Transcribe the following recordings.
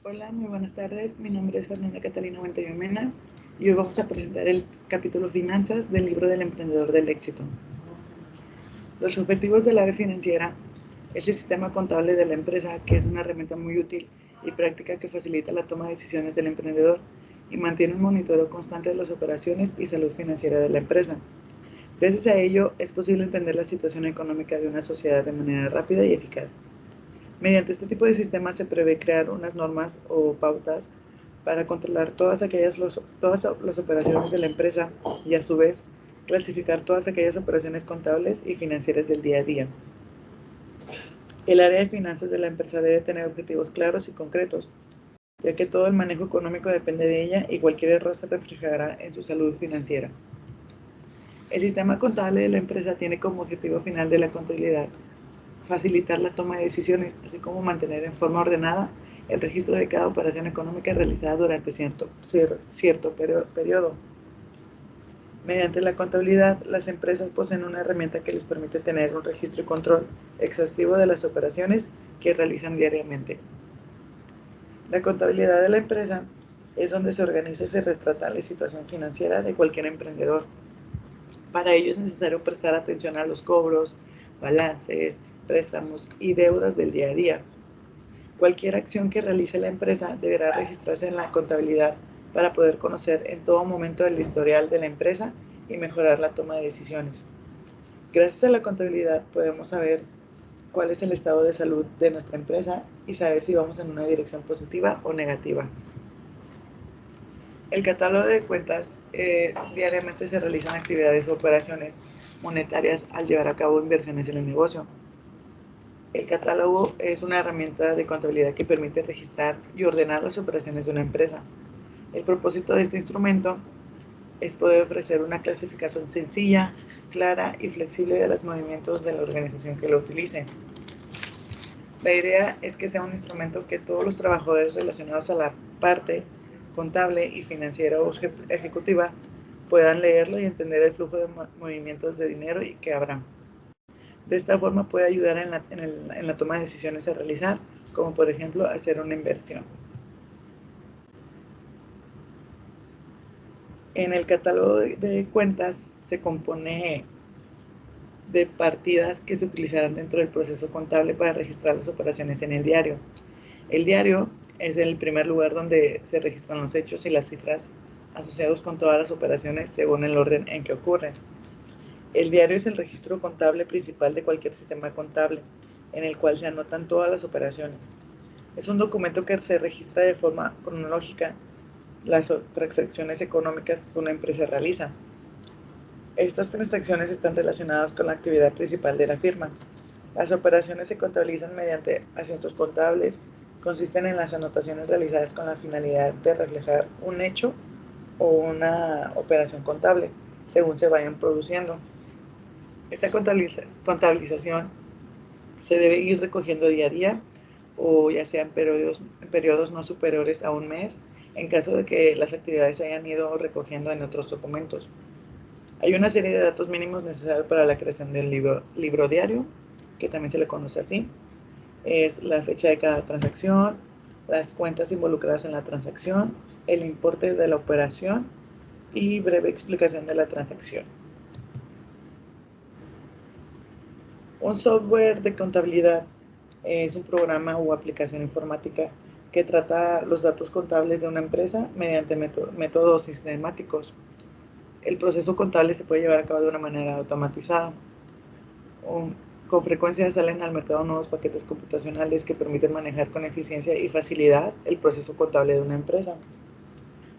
Hola, muy buenas tardes. Mi nombre es Fernanda Catalina Huantello Mena y hoy vamos a presentar el capítulo Finanzas del libro del Emprendedor del Éxito. Los objetivos del área financiera es el sistema contable de la empresa, que es una herramienta muy útil y práctica que facilita la toma de decisiones del emprendedor y mantiene un monitoreo constante de las operaciones y salud financiera de la empresa. Gracias a ello, es posible entender la situación económica de una sociedad de manera rápida y eficaz. Mediante este tipo de sistemas se prevé crear unas normas o pautas para controlar todas las operaciones de la empresa y a su vez clasificar todas aquellas operaciones contables y financieras del día a día. El área de finanzas de la empresa debe tener objetivos claros y concretos, ya que todo el manejo económico depende de ella y cualquier error se reflejará en su salud financiera. El sistema contable de la empresa tiene como objetivo final de la contabilidad facilitar la toma de decisiones, así como mantener en forma ordenada el registro de cada operación económica realizada durante cierto periodo. Mediante la contabilidad, las empresas poseen una herramienta que les permite tener un registro y control exhaustivo de las operaciones que realizan diariamente. La contabilidad de la empresa es donde se organiza y se retrata la situación financiera de cualquier emprendedor. Para ello es necesario prestar atención a los cobros, balances, préstamos y deudas del día a día. Cualquier acción que realice la empresa deberá registrarse en la contabilidad para poder conocer en todo momento el historial de la empresa y mejorar la toma de decisiones. Gracias a la contabilidad podemos saber cuál es el estado de salud de nuestra empresa y saber si vamos en una dirección positiva o negativa. El catálogo de cuentas diariamente se realizan actividades o operaciones monetarias al llevar a cabo inversiones en el negocio. El catálogo es una herramienta de contabilidad que permite registrar y ordenar las operaciones de una empresa. El propósito de este instrumento es poder ofrecer una clasificación sencilla, clara y flexible de los movimientos de la organización que lo utilice. La idea es que sea un instrumento que todos los trabajadores relacionados a la parte contable y financiera o ejecutiva puedan leerlo y entender el flujo de movimientos de dinero que habrá. De esta forma puede ayudar en la toma de decisiones a realizar, como por ejemplo hacer una inversión. En el catálogo de cuentas se compone de partidas que se utilizarán dentro del proceso contable para registrar las operaciones en el diario. El diario es el primer lugar donde se registran los hechos y las cifras asociados con todas las operaciones según el orden en que ocurren. El diario es el registro contable principal de cualquier sistema contable, en el cual se anotan todas las operaciones. Es un documento que se registra de forma cronológica las transacciones económicas que una empresa realiza. Estas transacciones están relacionadas con la actividad principal de la firma. Las operaciones se contabilizan mediante asientos contables, consisten en las anotaciones realizadas con la finalidad de reflejar un hecho o una operación contable, según se vayan produciendo. Esta contabilización se debe ir recogiendo día a día o ya sea en periodos no superiores a un mes, en caso de que las actividades se hayan ido recogiendo en otros documentos. Hay una serie de datos mínimos necesarios para la creación del libro diario, que también se le conoce así. Es la fecha de cada transacción, las cuentas involucradas en la transacción, el importe de la operación y breve explicación de la transacción. Un software de contabilidad es un programa o aplicación informática que trata los datos contables de una empresa mediante métodos sistemáticos. El proceso contable se puede llevar a cabo de una manera automatizada. Con frecuencia salen al mercado nuevos paquetes computacionales que permiten manejar con eficiencia y facilidad el proceso contable de una empresa.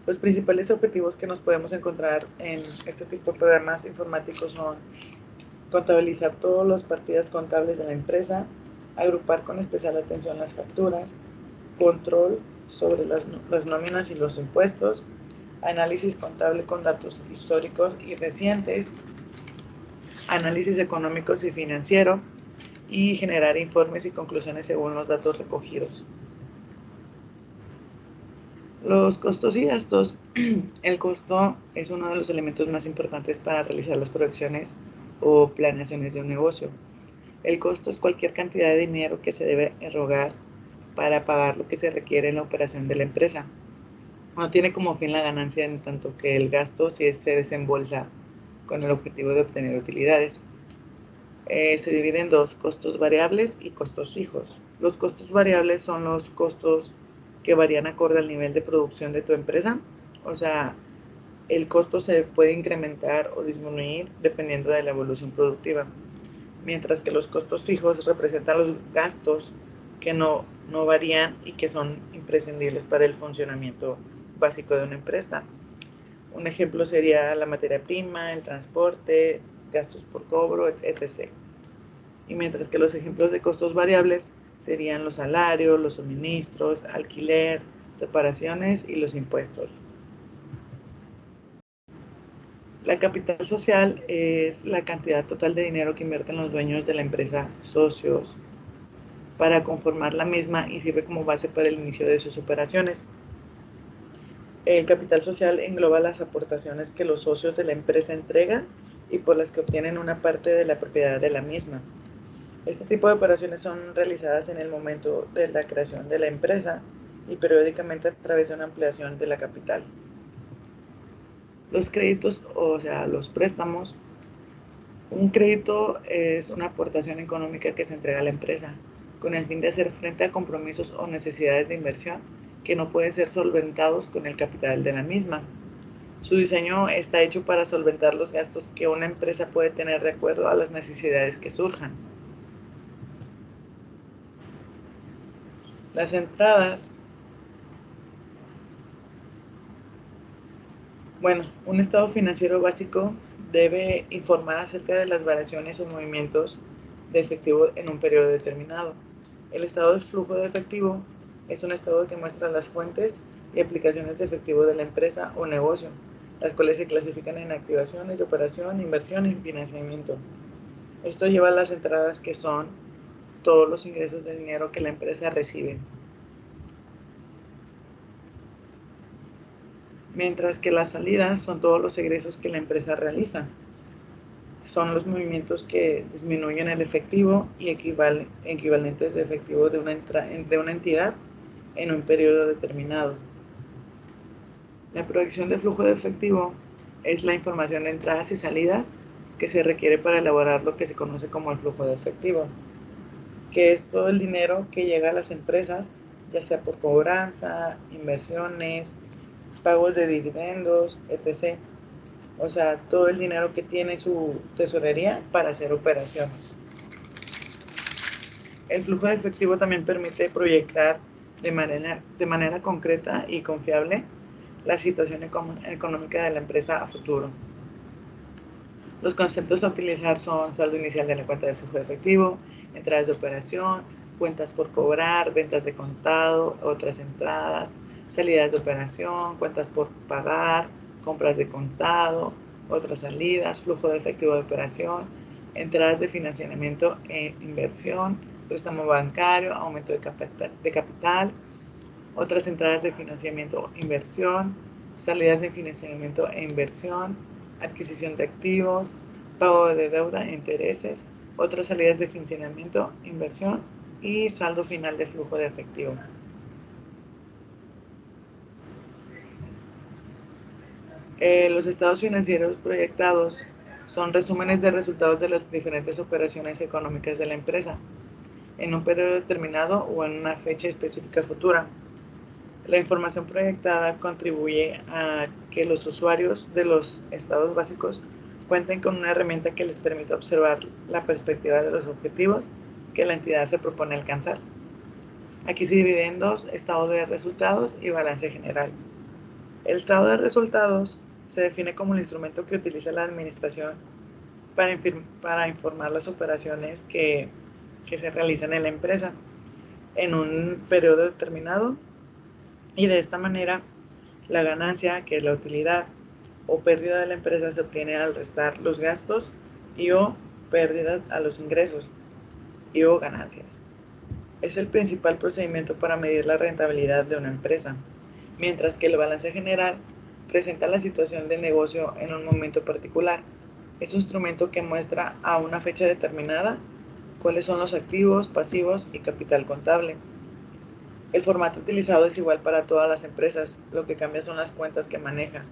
Los principales objetivos que nos podemos encontrar en este tipo de programas informáticos son contabilizar todas las partidas contables de la empresa, agrupar con especial atención las facturas, control sobre las nóminas y los impuestos, análisis contable con datos históricos y recientes, análisis económicos y financiero y generar informes y conclusiones según los datos recogidos. Los costos y gastos. El costo es uno de los elementos más importantes para realizar las proyecciones o planeaciones de un negocio. El costo es cualquier cantidad de dinero que se debe erogar para pagar lo que se requiere en la operación de la empresa. No tiene como fin la ganancia en tanto que el gasto si se desembolsa con el objetivo de obtener utilidades. Se divide en dos, costos variables y costos fijos. Los costos variables son los costos que varían acorde al nivel de producción de tu empresa. O sea, el costo se puede incrementar o disminuir dependiendo de la evolución productiva. Mientras que los costos fijos representan los gastos que no varían y que son imprescindibles para el funcionamiento básico de una empresa. Un ejemplo sería la materia prima, el transporte, gastos por cobro, etc. Y mientras que los ejemplos de costos variables serían los salarios, los suministros, alquiler, reparaciones y los impuestos. La capital social es la cantidad total de dinero que invierten los dueños de la empresa, socios, para conformar la misma y sirve como base para el inicio de sus operaciones. El capital social engloba las aportaciones que los socios de la empresa entregan y por las que obtienen una parte de la propiedad de la misma. Este tipo de operaciones son realizadas en el momento de la creación de la empresa y periódicamente a través de una ampliación de la capital. Los créditos, o sea, los préstamos. Un crédito es una aportación económica que se entrega a la empresa con el fin de hacer frente a compromisos o necesidades de inversión que no pueden ser solventados con el capital de la misma. Su diseño está hecho para solventar los gastos que una empresa puede tener de acuerdo a las necesidades que surjan. Las entradas. Bueno, un estado financiero básico debe informar acerca de las variaciones o movimientos de efectivo en un periodo determinado. El estado de flujo de efectivo es un estado que muestra las fuentes y aplicaciones de efectivo de la empresa o negocio, las cuales se clasifican en activaciones, operación, inversión y financiamiento. Esto lleva a las entradas, que son todos los ingresos de dinero que la empresa recibe, mientras que las salidas son todos los egresos que la empresa realiza. Son los movimientos que disminuyen el efectivo y equivalentes de efectivo de una entidad en un periodo determinado. La proyección de flujo de efectivo es la información de entradas y salidas que se requiere para elaborar lo que se conoce como el flujo de efectivo, que es todo el dinero que llega a las empresas, ya sea por cobranza, inversiones, pagos de dividendos, etc. O sea, todo el dinero que tiene su tesorería para hacer operaciones. El flujo de efectivo también permite proyectar de manera concreta y confiable la situación económica de la empresa a futuro. Los conceptos a utilizar son saldo inicial de la cuenta de flujo de efectivo, entradas de operación, cuentas por cobrar, ventas de contado, otras entradas, salidas de operación, cuentas por pagar, compras de contado, otras salidas, flujo de efectivo de operación, entradas de financiamiento e inversión, préstamo bancario, aumento de capital, otras entradas de financiamiento e inversión, salidas de financiamiento e inversión, adquisición de activos, pago de deuda e intereses, otras salidas de financiamiento, inversión y saldo final de flujo de efectivo. Los estados financieros proyectados son resúmenes de resultados de las diferentes operaciones económicas de la empresa en un periodo determinado o en una fecha específica futura. La información proyectada contribuye a que los usuarios de los estados básicos cuenten con una herramienta que les permita observar la perspectiva de los objetivos que la entidad se propone alcanzar. Aquí se divide en dos: estado de resultados y balance general. El estado de resultados se define como el instrumento que utiliza la administración para informar las operaciones que se realizan en la empresa en un periodo determinado, y de esta manera la ganancia, que es la utilidad o pérdida de la empresa, se obtiene al restar los gastos y o pérdidas a los ingresos y o ganancias. Es el principal procedimiento para medir la rentabilidad de una empresa, mientras que el balance general presenta la situación del negocio en un momento particular. Es un instrumento que muestra a una fecha determinada cuáles son los activos, pasivos y capital contable. El formato utilizado es igual para todas las empresas, lo que cambia son las cuentas que maneja.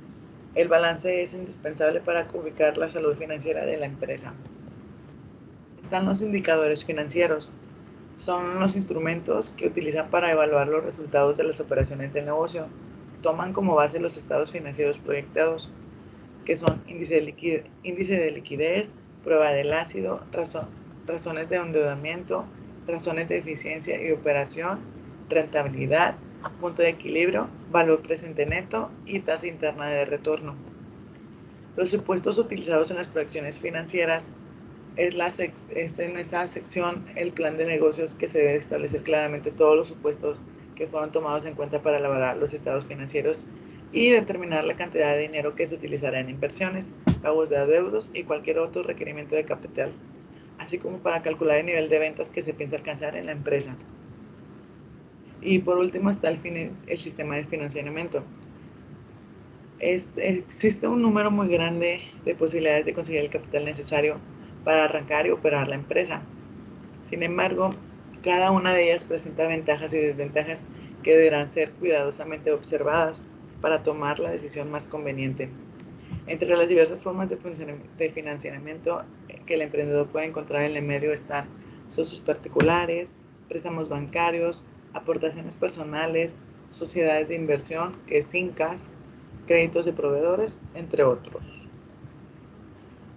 El balance es indispensable para ubicar la salud financiera de la empresa. Están los indicadores financieros. Son los instrumentos que utilizan para evaluar los resultados de las operaciones del negocio. Toman como base los estados financieros proyectados, que son índice de liquidez, prueba del ácido, razones de endeudamiento, razones de eficiencia y operación, rentabilidad, punto de equilibrio, valor presente neto y tasa interna de retorno. Los supuestos utilizados en las proyecciones financieras es en esa sección el plan de negocios que se debe establecer claramente todos los supuestos que fueron tomados en cuenta para elaborar los estados financieros y determinar la cantidad de dinero que se utilizará en inversiones, pagos de adeudos y cualquier otro requerimiento de capital, así como para calcular el nivel de ventas que se piensa alcanzar en la empresa. Y por último está el sistema de financiamiento. Existe un número muy grande de posibilidades de conseguir el capital necesario para arrancar y operar la empresa. Sin embargo, cada una de ellas presenta ventajas y desventajas que deberán ser cuidadosamente observadas para tomar la decisión más conveniente. Entre las diversas formas de financiamiento que el emprendedor puede encontrar en el medio están socios particulares, préstamos bancarios, aportaciones personales, sociedades de inversión, que es INCAS, créditos de proveedores, entre otros.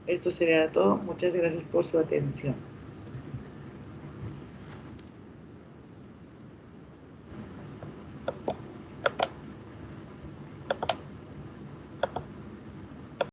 Esto sería todo. Muchas gracias por su atención.